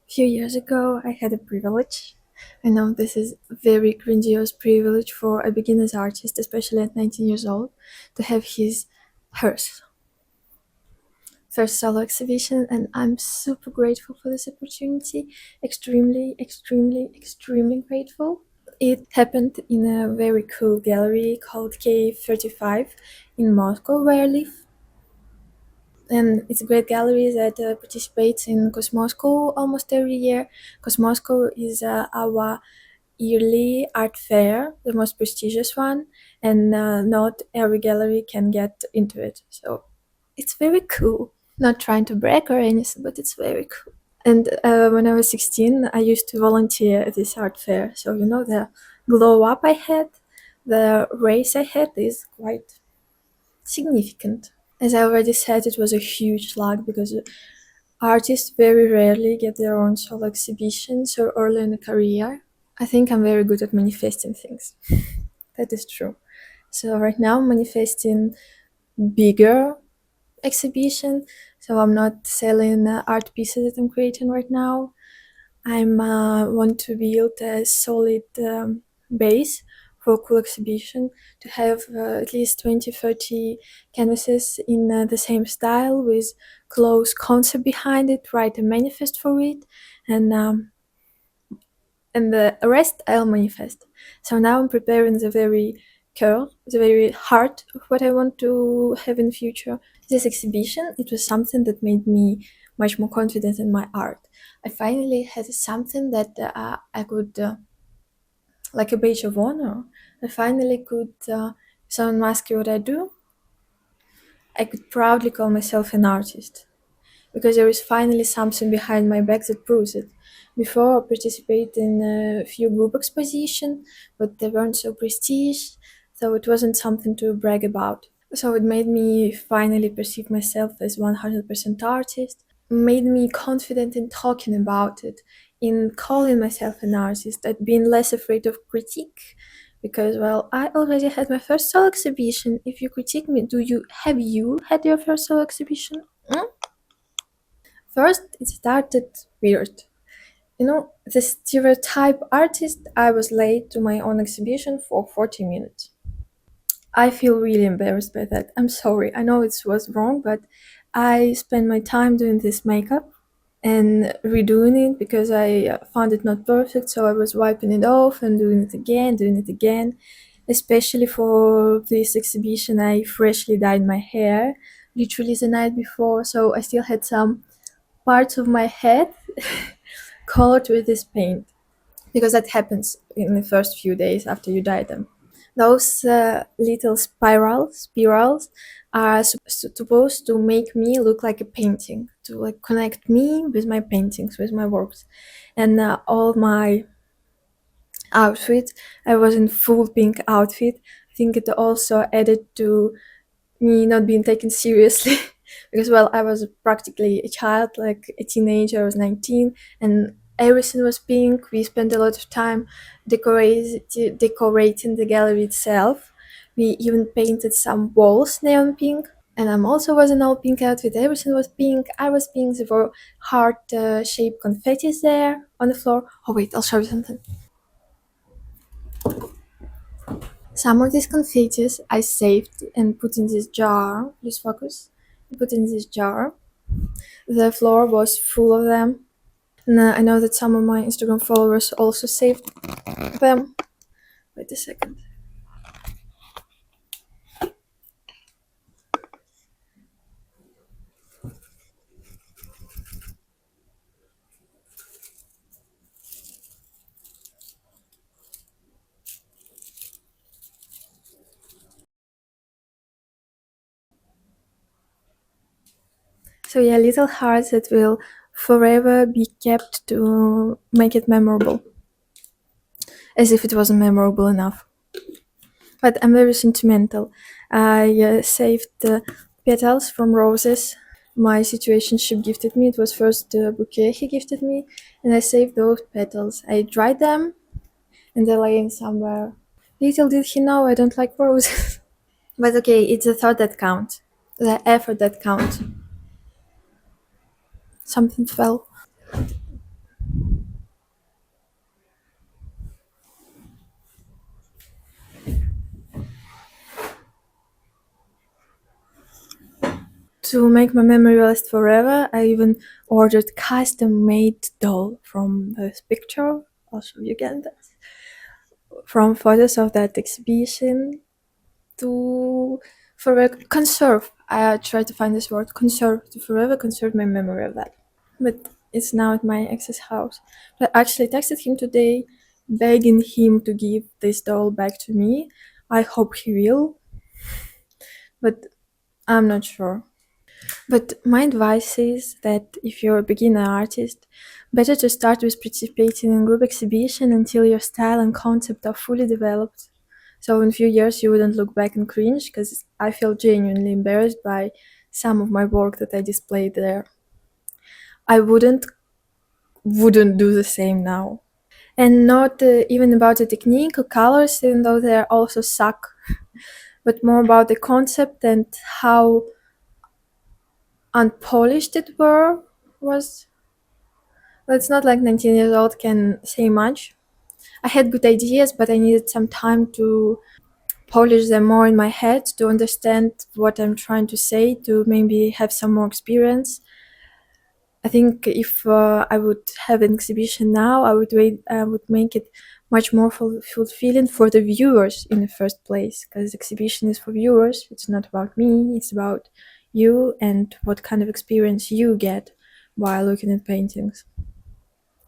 Few years ago, I had a privilege. I know this is a very grandiose privilege for a beginner's artist, especially at 19 years old, to have hers first solo exhibition, and I'm super grateful for this opportunity. Extremely, extremely, extremely grateful. It happened in a very cool gallery called K35 in Moscow, where I live. And it's a great gallery that participates in Cosmosco almost every year. Cosmosco is our yearly art fair, the most prestigious one, and not every gallery can get into it. So it's very cool. Not trying to brag or anything, but it's very cool. And when I was 16, I used to volunteer at this art fair. So, the glow up I had, the race I had is quite significant. As I already said, it was a huge slog because artists very rarely get their own solo exhibition so early in a career. I think I'm very good at manifesting things. That is true. So right now I'm manifesting bigger exhibition. So I'm not selling art pieces that I'm creating right now. I'm want to build a solid base for a cool exhibition, to have at least 20-30 canvases in the same style with close concept behind it, write a manifest for it, and the rest I'll manifest. So now I'm preparing the very core, the very heart of what I want to have in future. This exhibition, it was something that made me much more confident in my art. I finally had something that I could, like a badge of honor. I finally could, if someone asks you what I do, I could proudly call myself an artist, because there is finally something behind my back that proves it. Before, I participated in a few group expositions, but they weren't so prestige, so it wasn't something to brag about. So it made me finally perceive myself as 100% artist, made me confident in talking about it, in calling myself an artist, at being less afraid of critique. Because, well, I already had my first solo exhibition. If you critique me, have you had your first solo exhibition? Hmm? First, it started weird. The stereotype artist, I was late to my own exhibition for 40 minutes. I feel really embarrassed by that. I'm sorry. I know it was wrong, but I spent my time doing this makeup and redoing it because I found it not perfect. So I was wiping it off and doing it again, doing it again. Especially for this exhibition, I freshly dyed my hair literally the night before. So I still had some parts of my head colored with this paint, because that happens in the first few days after you dye them. Those little spirals are supposed to make me look like a painting, to like connect me with my paintings, with my works. And all my outfits, I was in full pink outfit. I think it also added to me not being taken seriously because, well, I was practically a child, like a teenager. I was 19 and everything was pink. We spent a lot of time decorating the gallery itself. We even painted some walls neon pink, and I'm also was in all pink outfit. Everything was pink. I was pink. There were heart shaped confettis there on the floor. Oh wait, I'll show you something. Some of these confettis I saved and put in this jar. Please focus. Put in this jar. The floor was full of them. And I know that some of my Instagram followers also saved them. Wait a second. So yeah, little hearts that will forever be kept to make it memorable. As if it wasn't memorable enough. But I'm very sentimental. I saved petals from roses my situationship gifted me. It was first the bouquet he gifted me, and I saved those petals. I dried them, and they're laying somewhere. Little did he know I don't like roses. But okay, it's the thought that counts, the effort that counts. Something fell. to make my memory last forever, I even ordered custom-made doll from this picture. I'll show you again this. From photos of that exhibition to forever conserve. I try to find this word conserve to forever conserve my memory of that. But it's now at my ex's house. But I actually texted him today, begging him to give this doll back to me. I hope he will, but I'm not sure. But my advice is that if you're a beginner artist, better to start with participating in group exhibition until your style and concept are fully developed. So in a few years you wouldn't look back and cringe, because I feel genuinely embarrassed by some of my work that I displayed there. I wouldn't do the same now. And not even about the technique or colors, even though they also suck, but more about the concept and how unpolished it was. Well, it's not like 19 years old can say much. I had good ideas, but I needed some time to polish them more in my head, to understand what I'm trying to say, to maybe have some more experience. I think if I would have an exhibition now, I would make it much more fulfilling for the viewers in the first place, because exhibition is for viewers. It's not about me. It's about you and what kind of experience you get while looking at paintings.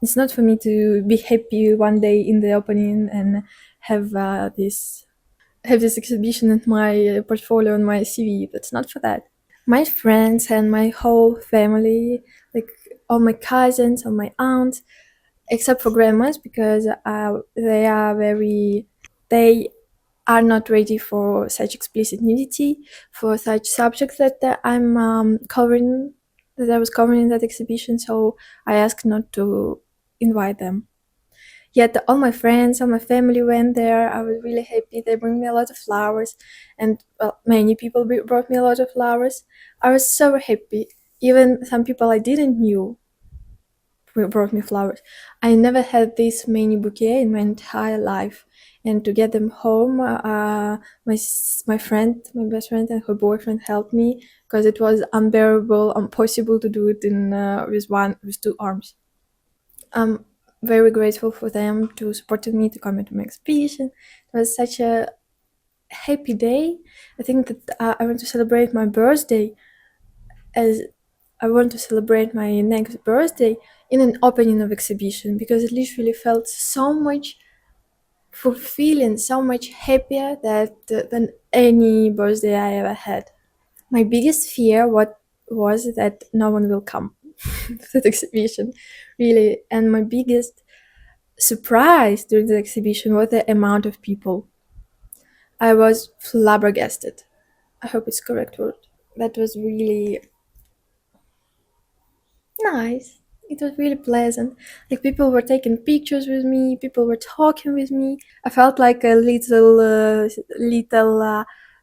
It's not for me to be happy one day in the opening and have this exhibition in my portfolio and my CV. That's not for that. My friends and my whole family, like all my cousins, all my aunts, except for grandmas, because they are not ready for such explicit nudity, for such subjects that I'm covering, that I was covering in that exhibition. So I asked not to invite them. Yet all my friends, all my family went there. I was really happy. They bring me a lot of flowers, and well, many people brought me a lot of flowers. I was so happy. Even some people I didn't knew brought me flowers. I never had this many bouquet in my entire life, and to get them home, my friend, my best friend, and her boyfriend helped me, because it was unbearable, impossible to do it in with two arms. I'm very grateful for them to supporting me to come into my exhibition. It was such a happy day. I think that I want to celebrate my birthday as I want to celebrate my next birthday in an opening of exhibition, because it literally felt so much fulfilling, so much happier than any birthday I ever had. My biggest fear was that no one will come to that exhibition, really, and my biggest surprise during the exhibition was the amount of people. I was flabbergasted. I hope it's correct word. That was really nice. It was really pleasant. Like, people were taking pictures with me, people were talking with me. I felt like a little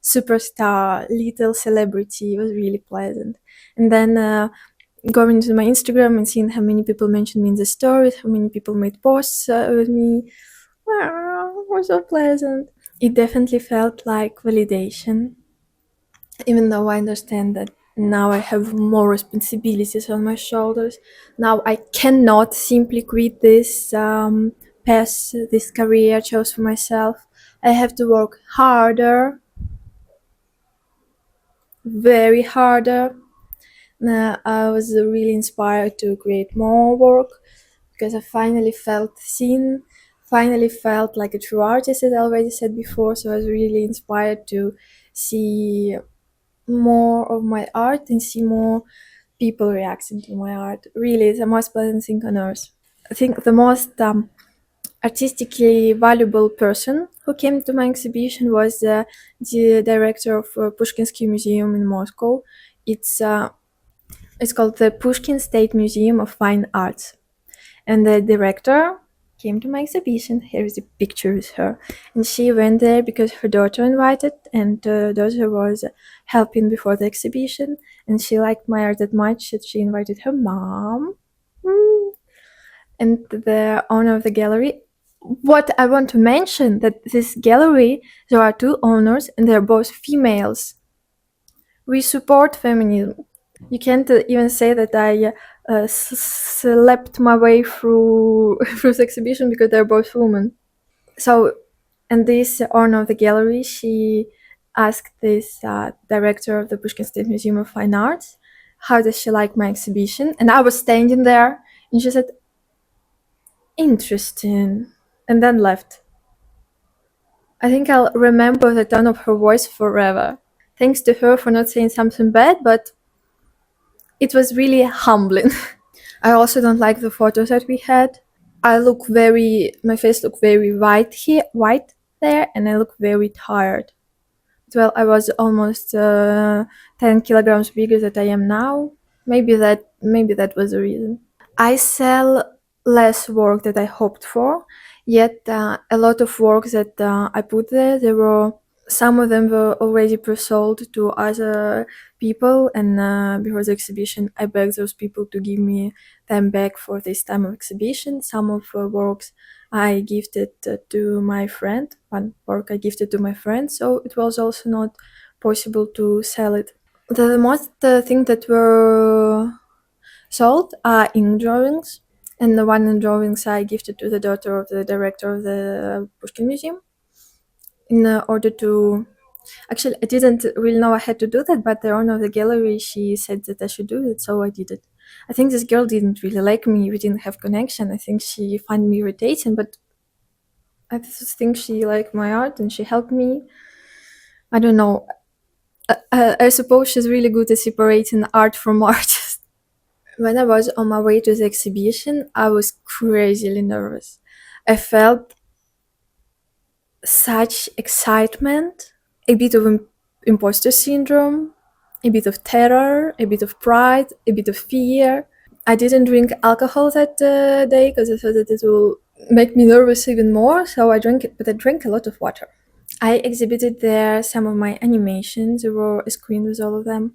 superstar, little celebrity. It was really pleasant. And then going to my Instagram and seeing how many people mentioned me in the stories, how many people made posts with me. Wow, it was so pleasant. It definitely felt like validation, even though I understand that now I have more responsibilities on my shoulders. Now I cannot simply quit this path, this career I chose for myself. I have to work harder, very harder. I was really inspired to create more work, because I finally felt seen, finally felt like a true artist, as I already said before. So I was really inspired to see more of my art and see more people reacting to my art. Really, the most pleasant thing on earth. I think the most artistically valuable person who came to my exhibition was the director of Pushkinsky Museum in Moscow. It's called the Pushkin State Museum of Fine Arts. And the director came to my exhibition. Here is a picture with her. And she went there because her daughter invited, and the daughter was helping before the exhibition. And she liked my art that much that she invited her mom. And the owner of the gallery. What I want to mention, that this gallery, there are two owners and they're both females. We support feminism. You can't even say that I slept my way through through the exhibition because they're both women. So, and this owner of the gallery, she asked this director of the Pushkin State Museum of Fine Arts, how does she like my exhibition? And I was standing there, and she said, interesting, and then left. I think I'll remember the tone of her voice forever. Thanks to her for not saying something bad, but it was really humbling. I also don't like the photos that we had. My face looked very white there, and I look very tired. Well, I was almost 10 kilograms bigger than I am now. Maybe that was the reason. I sell less work that I hoped for, yet a lot of work that I put there were some of them were already pre-sold to other people, and before the exhibition, I begged those people to give me them back for this time of exhibition. Some of the works I gifted to my friend. One work I gifted to my friend, so it was also not possible to sell it. The most things that were sold are ink drawings, and the one in drawings I gifted to the daughter of the director of the Pushkin Museum in order to. Actually, I didn't really know I had to do that, but the owner of the gallery, she said that I should do it, so I did it. I think this girl didn't really like me. We didn't have connection. I think she found me irritating, but I just think she liked my art and she helped me. I don't know. I suppose she's really good at separating art from artist. When I was on my way to the exhibition, I was crazily nervous. I felt such excitement, a bit of imposter syndrome, a bit of terror, a bit of pride, a bit of fear. I didn't drink alcohol that day because I thought that it will make me nervous even more. So I drank it, but I drank a lot of water. I exhibited there some of my animations. There were a screen with all of them.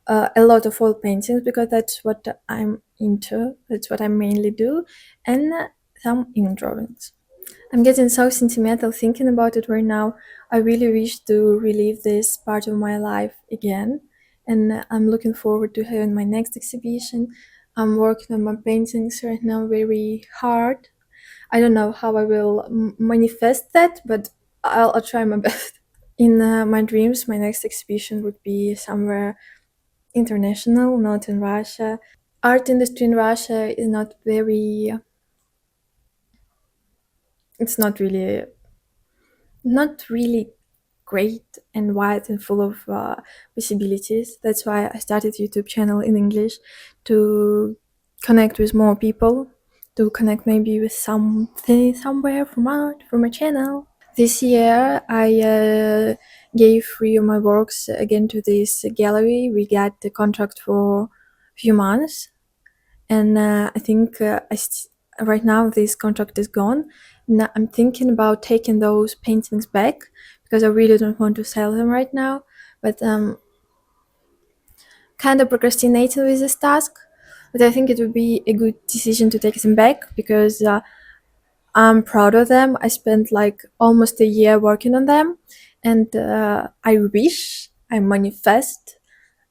A lot of oil paintings because that's what I'm into. That's what I mainly do, and some ink drawings. I'm getting so sentimental thinking about it right now. I really wish to relive this part of my life again, and I'm looking forward to having my next exhibition. I'm working on my paintings right now very hard. I don't know how I will manifest that, but I'll try my best. In my dreams, my next exhibition would be somewhere international, not in Russia. Art industry in Russia is not very. It's not really great and wide and full of possibilities. That's why I started YouTube channel in English to connect with more people, to connect maybe with something somewhere from art from a channel. This year, I gave 3 of my works again to this gallery. We got the contract for a few months, and I think right now this contract is gone. Now I'm thinking about taking those paintings back because I really don't want to sell them right now. But kind of procrastinating with this task. But I think it would be a good decision to take them back because I'm proud of them. I spent like almost a year working on them, and I manifest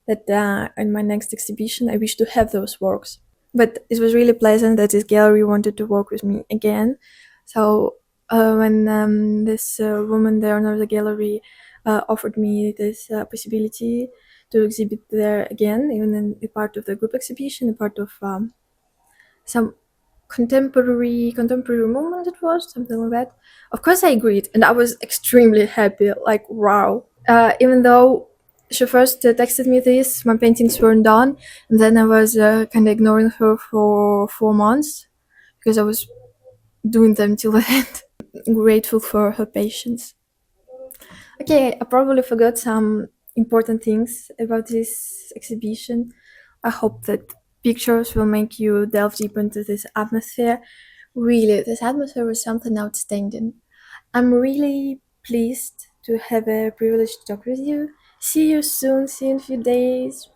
that in my next exhibition, I wish to have those works. But it was really pleasant that this gallery wanted to work with me again. So when this woman, the owner of the gallery, offered me this possibility to exhibit there again, even in a part of the group exhibition, a part of some contemporary movement it was something like that. Of course I agreed, and I was extremely happy, like wow. Even though she first texted me this, my paintings weren't done, and then I was kind of ignoring her for 4 months because I was doing them till the end. Grateful for her patience. Okay, I probably forgot some important things about this exhibition. I hope that pictures will make you delve deep into this atmosphere. Really, this atmosphere was something outstanding. I'm really pleased to have a privilege to talk with you. See you soon, see you in a few days.